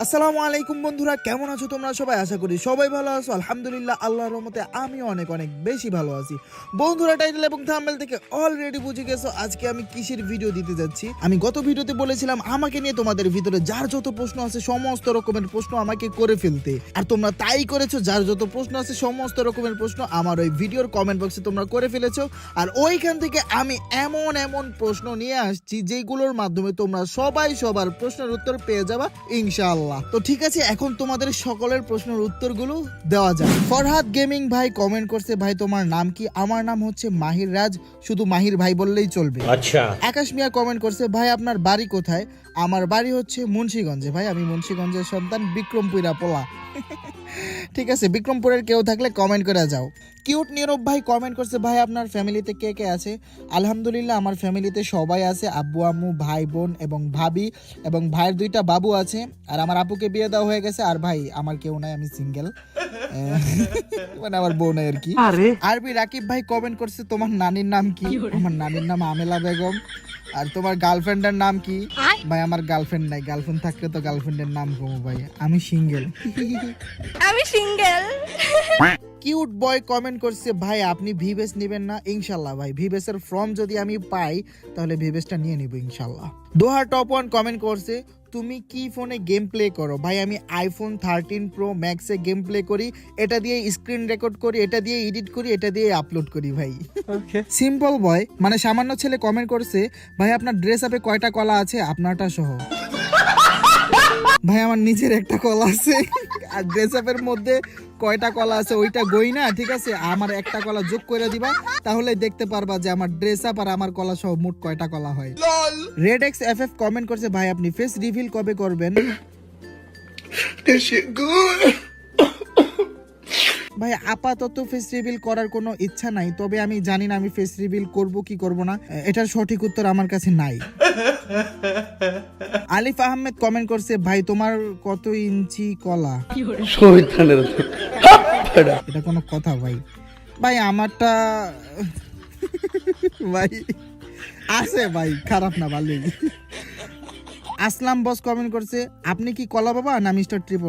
আসসালামু আলাইকুম বন্ধুরা, কেমন আছো তোমরা সবাই? আশা করি সবাই ভালো আছো। আলহামদুলিল্লাহ, আল্লাহর রহমতে আমি অনেক অনেক বেশি ভালো আছি। বন্ধুরা, টাইটেল এবং থাম্বনেল থেকে অলরেডি বুঝে গেছো আজকে আমি কিসের ভিডিও দিতে যাচ্ছি। আমি গত ভিডিওতে বলেছিলাম আমাকে নিয়ে তোমাদের ভিতরে যার যত প্রশ্ন আছে সমস্ত রকমের প্রশ্ন আমাকে করে ফেলতে, আর তোমরা তাই করেছো। যার যত প্রশ্ন আছে সমস্ত রকমের প্রশ্ন আমার ওই ভিডিওর কমেন্ট বক্সে তোমরা করে ফেলেছো, আর ওইখান থেকে আমি এমন এমন প্রশ্ন নিয়ে আসছি যেগুলোর মাধ্যমে তোমরা সবাই সবার প্রশ্নের উত্তর পেয়ে যাবা ইনশাআল্লাহ। তো ঠিক আছে, এখন তোমাদের সকলের প্রশ্নের উত্তরগুলো দেওয়া যায়। ফরহাদ গেমিং ভাই কমেন্ট করছে, ভাই তোমার নাম কি? আমার নাম হচ্ছে মাহির রাজ, শুধু মাহির ভাই বললেই চলবে। আচ্ছা। আকাশ মিয়া কমেন্ট করছে, ভাই আপনার বাড়ি কোথায়? আমার বাড়ি হচ্ছে মুন্সিগঞ্জে। ভাই আমি মুন্সিগঞ্জের সন্তান, বিক্রমপুরা পোলা। ঠিক আছে, বিক্রমপুরের কেউ থাকলে কমেন্ট করে যাও। কিউট নীরব ভাই কমেন্ট করছে, ভাই আপনার ফ্যামিলিতে কে কে আছে? আলহামদুলিল্লাহ, আমার ফ্যামিলিতে সবাই আছে, আব্বু আম্মু ভাই বোন এবং ভাবি, এবং ভাইয়ের 2টা বাবু আছে, আর আমার আপুকে বিয়ে দেওয়া হয়ে গেছে। আর ভাই আমার কেউ নাই, আমি সিঙ্গেল, মানে আমার বউ নাই আর কি। আরবি রাকিব ভাই কমেন্ট করছে, তোমার নানির নাম কি? আমার নানির নাম আমেলা বেগম। আর তোমার গার্লফ্রেন্ডের নাম কি? ভাই আমার গার্লফ্রেন্ড নাই, গার্লফ্রেন্ড থাকলে তো গার্লফ্রেন্ডের নাম কমো ভাই, আমি সিঙ্গেল। কিউট বয় কমেন্ট করছে, ভাই আপনি ভিভেস নেবেন না? ইনশাল্লাহ ভাই, ভিভেসের ফর্ম যদি আমি পাই তাহলে ভিভেসটা নিয়ে নিব ইনশাল্লাহ। দোহা টপ 1 কমেন্ট করছে, তুমি কি ফোনে গেম প্লে করো? ভাই আমি আইফোন 13 প্রো ম্যাক্সে গেম প্লে করি, এটা দিয়ে স্ক্রিন রেকর্ড করি, এটা দিয়ে এডিট করি, এটা দিয়ে আপলোড করি ভাই। সিম্পল বয় মানে সামান্য ছেলে কমেন্ট করছে, ভাই আপনার ড্রেস আপে কয়টা কলা আছে আপনারটা সহ? ভাই আমার নিজের একটা কলা আছে, আর ড্রেস আপের মধ্যে কয়টা কলা আছে ওইটা গই না, ঠিক আছে? আমার একটা কলা যোগ করে দিবা, তাহলে দেখতে পারবা যে আমার ড্রেস আপ আর আমার কলা সহ মোট কয়টা কলা হয়। রেড এক্স এফএফ কমেন্ট করছে, ভাই আপনি ফেস রিভিল কবে করবেন? ভাই আপাতত ফেস রিভিল করার কোনো ইচ্ছা নাই, তবে আমি জানি না আমি ফেস রিভিল করব কি করব না, এটার সঠিক উত্তর আমার কাছে নাই। আলিফ আহমেদ কমেন্ট করছে, ভাই তোমার কত ইঞ্চি কলা? এটা কোনো কথা ভাই? ভাই আমারটা ভাই আছে ভাই, খারাপ না, ভালোই। আসলাম বস কমেন্ট করছে, আপনি কি কলা বাবা না মিস্টার ট্রিপল?